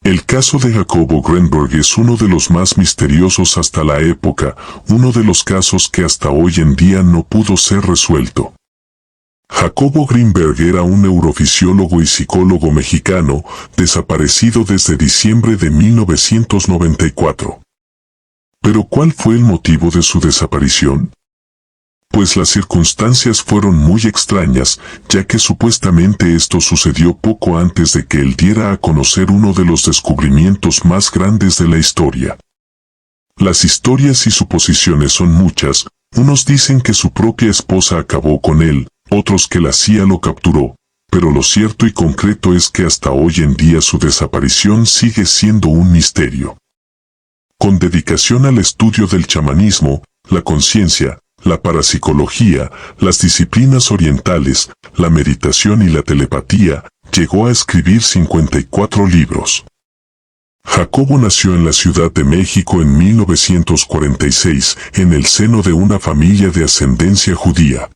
El caso de Jacobo Greenberg es uno de los más misteriosos hasta la época, uno de los casos que hasta hoy en día no pudo ser resuelto. Jacobo Greenberg era un neurofisiólogo y psicólogo mexicano, desaparecido desde diciembre de 1994. ¿Pero cuál fue el motivo de su desaparición? Pues las circunstancias fueron muy extrañas, ya que supuestamente esto sucedió poco antes de que él diera a conocer uno de los descubrimientos más grandes de la historia. Las historias y suposiciones son muchas, unos dicen que su propia esposa acabó con él, otros que la CIA lo capturó, pero lo cierto y concreto es que hasta hoy en día su desaparición sigue siendo un misterio. Con dedicación al estudio del chamanismo, la conciencia, la parapsicología, las disciplinas orientales, la meditación y la telepatía, llegó a escribir 54 libros. Jacobo nació en la Ciudad de México en 1946, en el seno de una familia de ascendencia judía.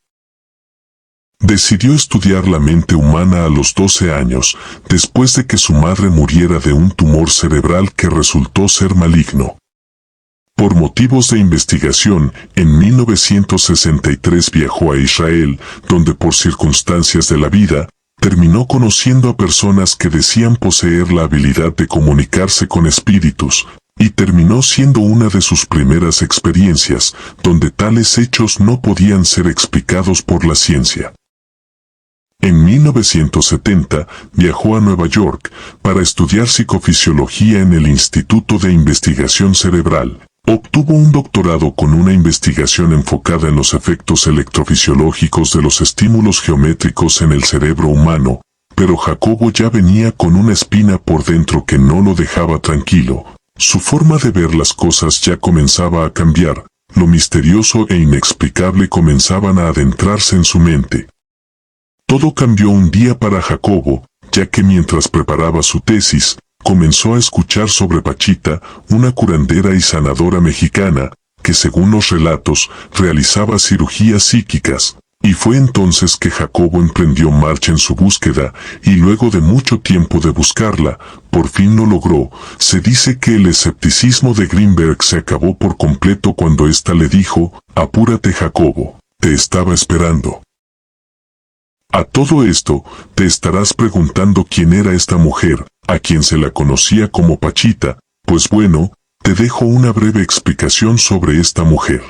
Decidió estudiar la mente humana a los 12 años, después de que su madre muriera de un tumor cerebral que resultó ser maligno. Por motivos de investigación, en 1963 viajó a Israel, donde por circunstancias de la vida, terminó conociendo a personas que decían poseer la habilidad de comunicarse con espíritus, y terminó siendo una de sus primeras experiencias, donde tales hechos no podían ser explicados por la ciencia. En 1970 viajó a Nueva York para estudiar psicofisiología en el Instituto de Investigación Cerebral. Obtuvo un doctorado con una investigación enfocada en los efectos electrofisiológicos de los estímulos geométricos en el cerebro humano, pero Jacobo ya venía con una espina por dentro que no lo dejaba tranquilo. Su forma de ver las cosas ya comenzaba a cambiar, lo misterioso e inexplicable comenzaban a adentrarse en su mente. Todo cambió un día para Jacobo, ya que mientras preparaba su tesis, comenzó a escuchar sobre Pachita, una curandera y sanadora mexicana, que según los relatos, realizaba cirugías psíquicas, y fue entonces que Jacobo emprendió marcha en su búsqueda, y luego de mucho tiempo de buscarla, por fin lo logró. Se dice que el escepticismo de Greenberg se acabó por completo cuando ésta le dijo, «Apúrate Jacobo, te estaba esperando». A todo esto, te estarás preguntando quién era esta mujer, a quien se la conocía como Pachita. Pues bueno, te dejo una breve explicación sobre esta mujer.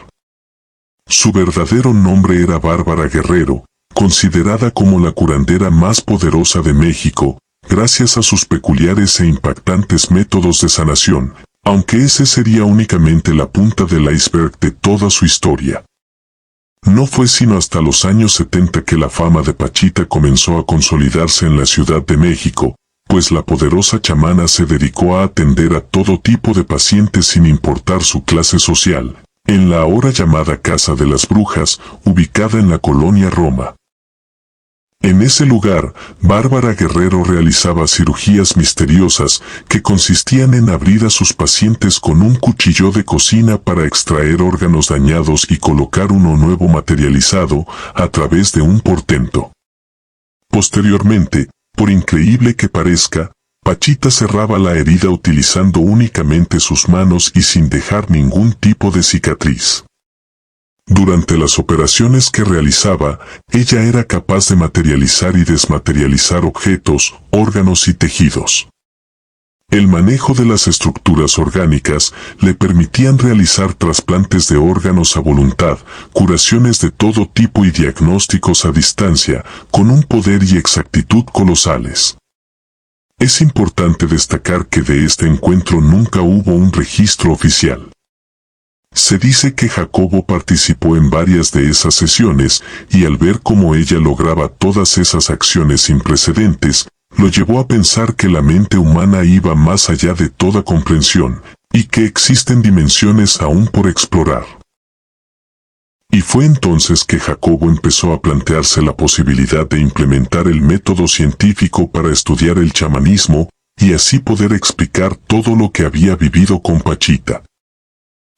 Su verdadero nombre era Bárbara Guerrero, considerada como la curandera más poderosa de México, gracias a sus peculiares e impactantes métodos de sanación, aunque ese sería únicamente la punta del iceberg de toda su historia. No fue sino hasta los años 70 que la fama de Pachita comenzó a consolidarse en la Ciudad de México, pues la poderosa chamana se dedicó a atender a todo tipo de pacientes sin importar su clase social, en la ahora llamada Casa de las Brujas, ubicada en la colonia Roma. En ese lugar, Bárbara Guerrero realizaba cirugías misteriosas que consistían en abrir a sus pacientes con un cuchillo de cocina para extraer órganos dañados y colocar uno nuevo materializado a través de un portento. Posteriormente, por increíble que parezca, Pachita cerraba la herida utilizando únicamente sus manos y sin dejar ningún tipo de cicatriz. Durante las operaciones que realizaba, ella era capaz de materializar y desmaterializar objetos, órganos y tejidos. El manejo de las estructuras orgánicas le permitían realizar trasplantes de órganos a voluntad, curaciones de todo tipo y diagnósticos a distancia, con un poder y exactitud colosales. Es importante destacar que de este encuentro nunca hubo un registro oficial. Se dice que Jacobo participó en varias de esas sesiones, y al ver cómo ella lograba todas esas acciones sin precedentes, lo llevó a pensar que la mente humana iba más allá de toda comprensión, y que existen dimensiones aún por explorar. Y fue entonces que Jacobo empezó a plantearse la posibilidad de implementar el método científico para estudiar el chamanismo, y así poder explicar todo lo que había vivido con Pachita.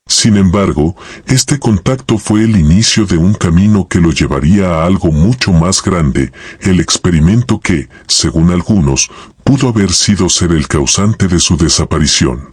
Sin embargo, este contacto fue el inicio de un camino que lo llevaría a algo mucho más grande, el experimento que, según algunos, pudo haber sido ser el causante de su desaparición.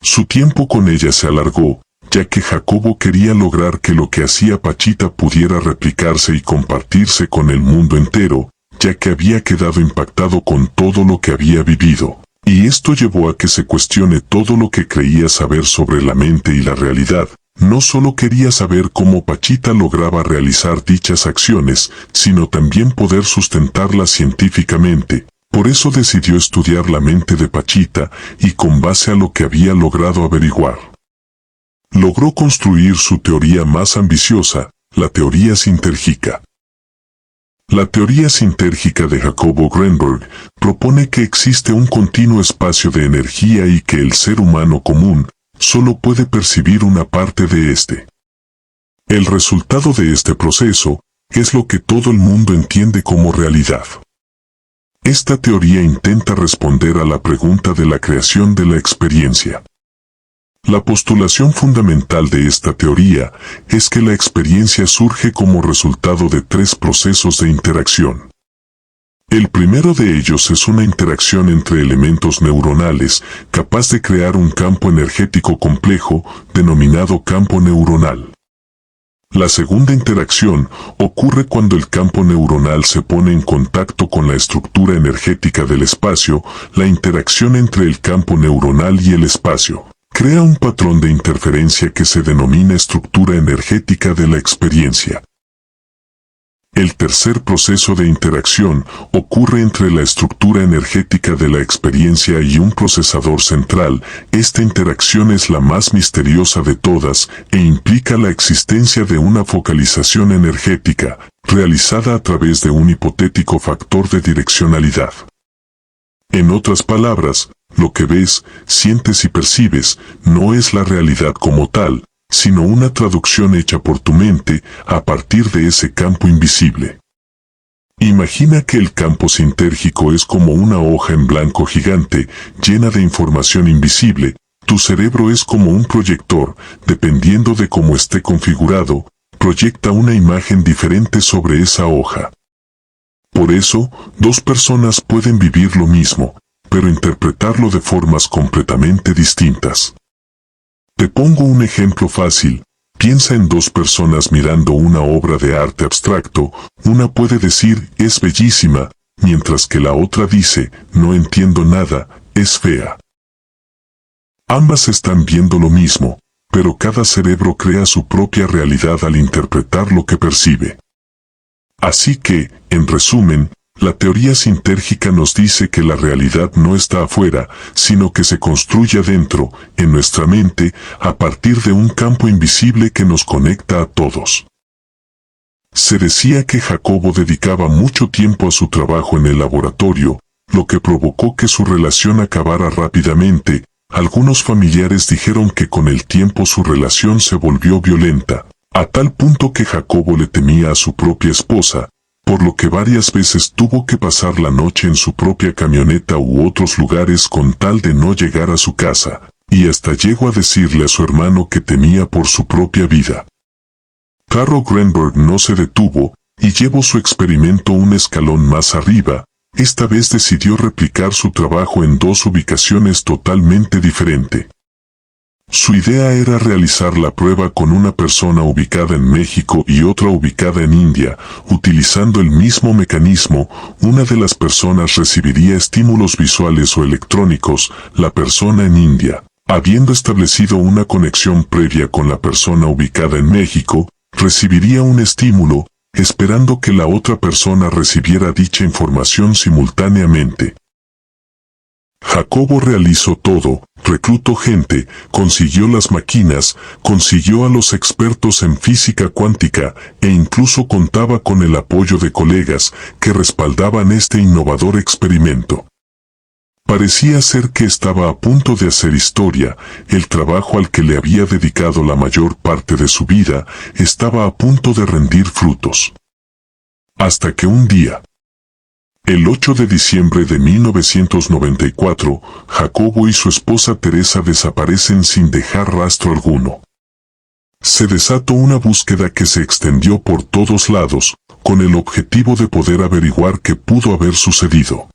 Su tiempo con ella se alargó, ya que Jacobo quería lograr que lo que hacía Pachita pudiera replicarse y compartirse con el mundo entero, ya que había quedado impactado con todo lo que había vivido. Y esto llevó a que se cuestione todo lo que creía saber sobre la mente y la realidad. No solo quería saber cómo Pachita lograba realizar dichas acciones, sino también poder sustentarlas científicamente. Por eso decidió estudiar la mente de Pachita y con base a lo que había logrado averiguar, logró construir su teoría más ambiciosa, la teoría sintérgica. La teoría sintérgica de Jacobo Greenberg propone que existe un continuo espacio de energía y que el ser humano común solo puede percibir una parte de este. El resultado de este proceso es lo que todo el mundo entiende como realidad. Esta teoría intenta responder a la pregunta de la creación de la experiencia. La postulación fundamental de esta teoría es que la experiencia surge como resultado de tres procesos de interacción. El primero de ellos es una interacción entre elementos neuronales capaz de crear un campo energético complejo denominado campo neuronal. La segunda interacción ocurre cuando el campo neuronal se pone en contacto con la estructura energética del espacio. La interacción entre el campo neuronal y el espacio crea un patrón de interferencia que se denomina estructura energética de la experiencia. El tercer proceso de interacción ocurre entre la estructura energética de la experiencia y un procesador central. Esta interacción es la más misteriosa de todas e implica la existencia de una focalización energética, realizada a través de un hipotético factor de direccionalidad. En otras palabras, lo que ves, sientes y percibes no es la realidad como tal, sino una traducción hecha por tu mente a partir de ese campo invisible. Imagina que el campo sintérgico es como una hoja en blanco gigante, llena de información invisible. Tu cerebro es como un proyector, dependiendo de cómo esté configurado, proyecta una imagen diferente sobre esa hoja. Por eso, dos personas pueden vivir lo mismo, pero interpretarlo de formas completamente distintas. Te pongo un ejemplo fácil. Piensa en dos personas mirando una obra de arte abstracto. Una puede decir, es bellísima, mientras que la otra dice, no entiendo nada, es fea. Ambas están viendo lo mismo, pero cada cerebro crea su propia realidad al interpretar lo que percibe. Así que, en resumen, la teoría sintérgica nos dice que la realidad no está afuera, sino que se construye adentro, en nuestra mente, a partir de un campo invisible que nos conecta a todos. Se decía que Jacobo dedicaba mucho tiempo a su trabajo en el laboratorio, lo que provocó que su relación acabara rápidamente. Algunos familiares dijeron que con el tiempo su relación se volvió violenta, a tal punto que Jacobo le temía a su propia esposa, por lo que varias veces tuvo que pasar la noche en su propia camioneta u otros lugares con tal de no llegar a su casa, y hasta llegó a decirle a su hermano que temía por su propia vida. Carlo Greenberg no se detuvo, y llevó su experimento un escalón más arriba. Esta vez decidió replicar su trabajo en dos ubicaciones totalmente diferentes. Su idea era realizar la prueba con una persona ubicada en México y otra ubicada en India. Utilizando el mismo mecanismo, una de las personas recibiría estímulos visuales o electrónicos, la persona en India, habiendo establecido una conexión previa con la persona ubicada en México, recibiría un estímulo, esperando que la otra persona recibiera dicha información simultáneamente. Jacobo realizó todo, reclutó gente, consiguió las máquinas, consiguió a los expertos en física cuántica e incluso contaba con el apoyo de colegas que respaldaban este innovador experimento. Parecía ser que estaba a punto de hacer historia. El trabajo al que le había dedicado la mayor parte de su vida estaba a punto de rendir frutos. Hasta que un día, El 8 de diciembre de 1994, Jacobo y su esposa Teresa desaparecen sin dejar rastro alguno. Se desató una búsqueda que se extendió por todos lados, con el objetivo de poder averiguar qué pudo haber sucedido.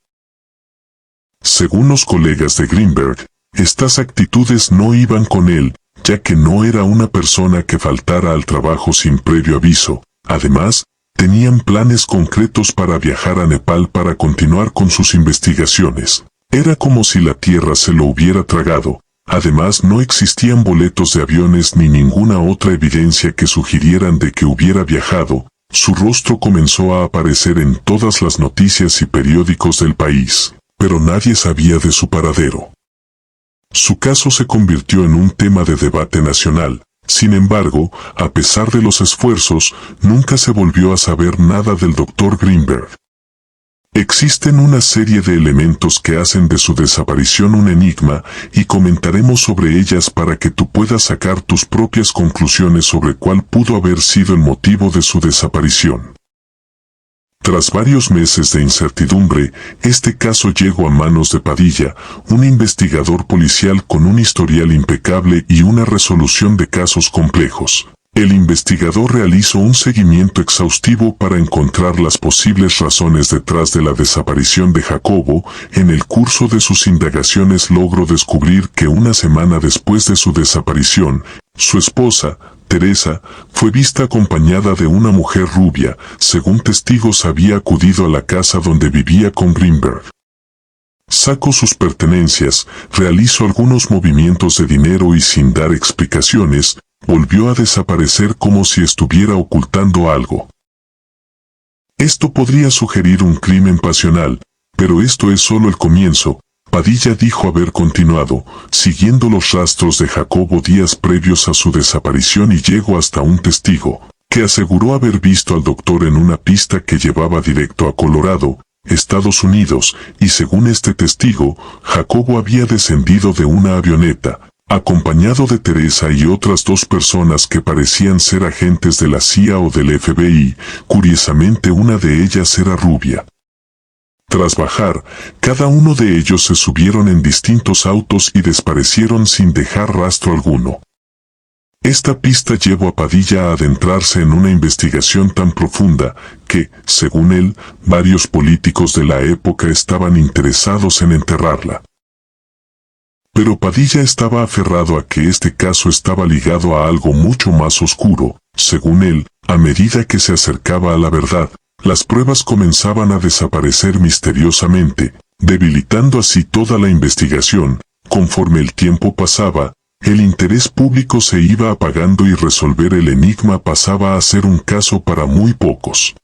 Según los colegas de Greenberg, estas actitudes no iban con él, ya que no era una persona que faltara al trabajo sin previo aviso. Además, tenían planes concretos para viajar a Nepal para continuar con sus investigaciones. Era como si la tierra se lo hubiera tragado. Además, no existían boletos de aviones ni ninguna otra evidencia que sugirieran de que hubiera viajado. Su rostro comenzó a aparecer en todas las noticias y periódicos del país, pero nadie sabía de su paradero. Su caso se convirtió en un tema de debate nacional. Sin embargo, a pesar de los esfuerzos, nunca se volvió a saber nada del Dr. Greenberg. Existen una serie de elementos que hacen de su desaparición un enigma, y comentaremos sobre ellas para que tú puedas sacar tus propias conclusiones sobre cuál pudo haber sido el motivo de su desaparición. Tras varios meses de incertidumbre, este caso llegó a manos de Padilla, un investigador policial con un historial impecable y una resolución de casos complejos. El investigador realizó un seguimiento exhaustivo para encontrar las posibles razones detrás de la desaparición de Jacobo. En el curso de sus indagaciones logró descubrir que una semana después de su desaparición, su esposa, Teresa, fue vista acompañada de una mujer rubia. Según testigos, había acudido a la casa donde vivía con Greenberg. Sacó sus pertenencias, realizó algunos movimientos de dinero y sin dar explicaciones, volvió a desaparecer como si estuviera ocultando algo. Esto podría sugerir un crimen pasional, pero esto es solo el comienzo. Padilla dijo haber continuado, siguiendo los rastros de Jacobo días previos a su desaparición y llegó hasta un testigo, que aseguró haber visto al doctor en una pista que llevaba directo a Colorado, Estados Unidos, y según este testigo, Jacobo había descendido de una avioneta, acompañado de Teresa y otras dos personas que parecían ser agentes de la CIA o del FBI. Curiosamente, una de ellas era rubia. Tras bajar, cada uno de ellos se subieron en distintos autos y desaparecieron sin dejar rastro alguno. Esta pista llevó a Padilla a adentrarse en una investigación tan profunda que, según él, varios políticos de la época estaban interesados en enterrarla. Pero Padilla estaba aferrado a que este caso estaba ligado a algo mucho más oscuro. Según él, a medida que se acercaba a la verdad, las pruebas comenzaban a desaparecer misteriosamente, debilitando así toda la investigación. Conforme el tiempo pasaba, el interés público se iba apagando y resolver el enigma pasaba a ser un caso para muy pocos.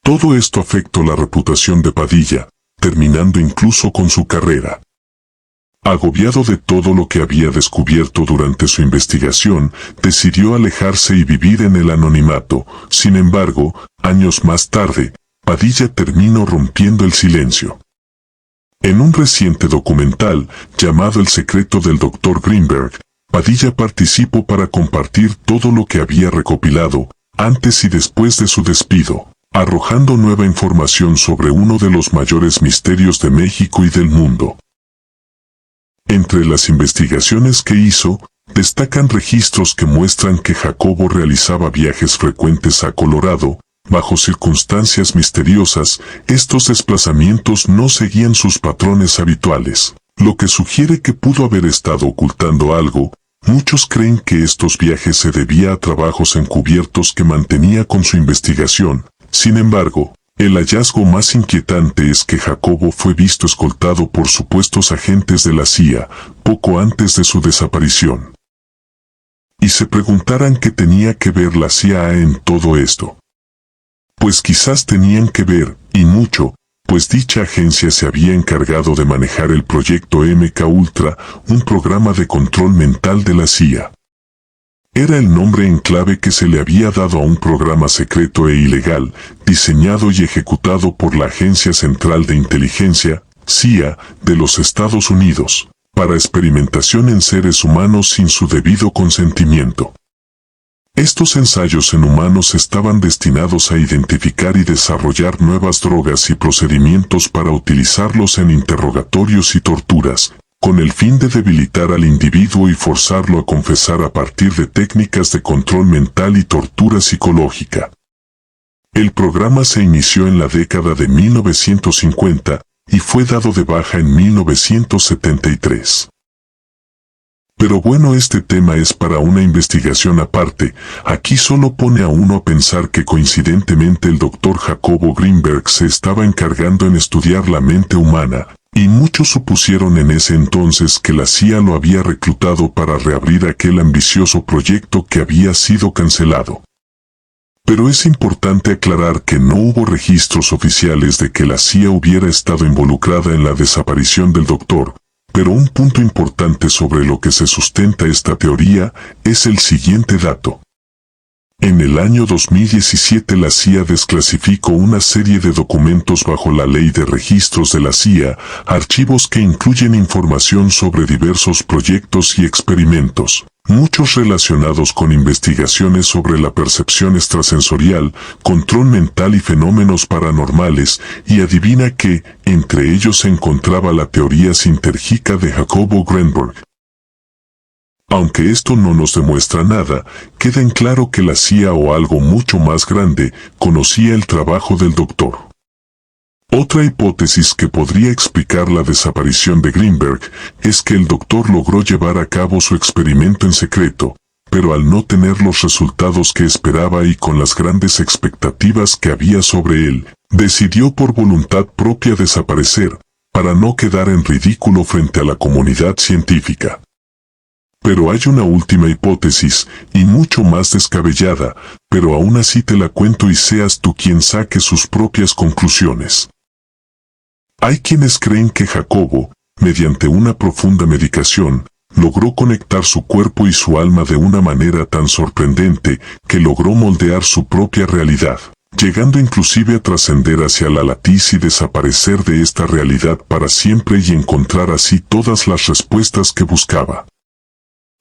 Todo esto afectó la reputación de Padilla, terminando incluso con su carrera. Agobiado de todo lo que había descubierto durante su investigación, decidió alejarse y vivir en el anonimato. Sin embargo, años más tarde, Padilla terminó rompiendo el silencio. En un reciente documental, llamado El secreto del Dr. Greenberg, Padilla participó para compartir todo lo que había recopilado, antes y después de su despido, arrojando nueva información sobre uno de los mayores misterios de México y del mundo. Entre las investigaciones que hizo, destacan registros que muestran que Jacobo realizaba viajes frecuentes a Colorado. Bajo circunstancias misteriosas, estos desplazamientos no seguían sus patrones habituales, lo que sugiere que pudo haber estado ocultando algo. Muchos creen que estos viajes se debía a trabajos encubiertos que mantenía con su investigación. Sin embargo, el hallazgo más inquietante es que Jacobo fue visto escoltado por supuestos agentes de la CIA, poco antes de su desaparición. Y se preguntarán qué tenía que ver la CIA en todo esto. Pues quizás tenían que ver, y mucho, pues dicha agencia se había encargado de manejar el proyecto MKUltra, un programa de control mental de la CIA. Era el nombre en clave que se le había dado a un programa secreto e ilegal, diseñado y ejecutado por la Agencia Central de Inteligencia, CIA, de los Estados Unidos, para experimentación en seres humanos sin su debido consentimiento. Estos ensayos en humanos estaban destinados a identificar y desarrollar nuevas drogas y procedimientos para utilizarlos en interrogatorios y torturas, con el fin de debilitar al individuo y forzarlo a confesar a partir de técnicas de control mental y tortura psicológica. El programa se inició en la década de 1950 y fue dado de baja en 1973. Pero bueno, este tema es para una investigación aparte. Aquí solo pone a uno a pensar que coincidentemente el Dr. Jacobo Greenberg se estaba encargando en estudiar la mente humana, y muchos supusieron en ese entonces que la CIA lo había reclutado para reabrir aquel ambicioso proyecto que había sido cancelado. Pero es importante aclarar que no hubo registros oficiales de que la CIA hubiera estado involucrada en la desaparición del doctor. Pero un punto importante sobre lo que se sustenta esta teoría es el siguiente dato. En el año 2017 la CIA desclasificó una serie de documentos bajo la Ley de Registros de la CIA, archivos que incluyen información sobre diversos proyectos y experimentos, muchos relacionados con investigaciones sobre la percepción extrasensorial, control mental y fenómenos paranormales, y adivina que, entre ellos se encontraba la teoría sintérgica de Jacobo Greenberg. Aunque esto no nos demuestra nada, queda en claro que la CIA o algo mucho más grande conocía el trabajo del doctor. Otra hipótesis que podría explicar la desaparición de Greenberg es que el doctor logró llevar a cabo su experimento en secreto, pero al no tener los resultados que esperaba y con las grandes expectativas que había sobre él, decidió por voluntad propia desaparecer, para no quedar en ridículo frente a la comunidad científica. Pero hay una última hipótesis, y mucho más descabellada, pero aún así te la cuento y seas tú quien saque sus propias conclusiones. Hay quienes creen que Jacobo, mediante una profunda medicación, logró conectar su cuerpo y su alma de una manera tan sorprendente que logró moldear su propia realidad, llegando inclusive a trascender hacia la latiz y desaparecer de esta realidad para siempre y encontrar así todas las respuestas que buscaba.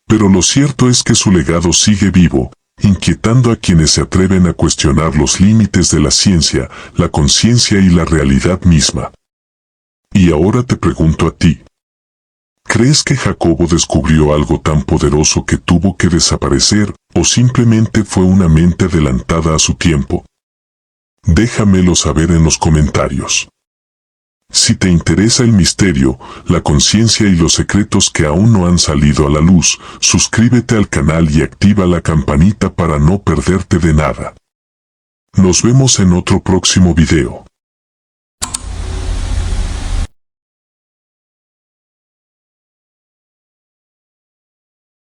Pero lo cierto es que su legado sigue vivo, inquietando a quienes se atreven a cuestionar los límites de la ciencia, la conciencia y la realidad misma. Y ahora te pregunto a ti. ¿Crees que Jacobo descubrió algo tan poderoso que tuvo que desaparecer, o simplemente fue una mente adelantada a su tiempo? Déjamelo saber en los comentarios. Si te interesa el misterio, la conciencia y los secretos que aún no han salido a la luz, suscríbete al canal y activa la campanita para no perderte de nada. Nos vemos en otro próximo video.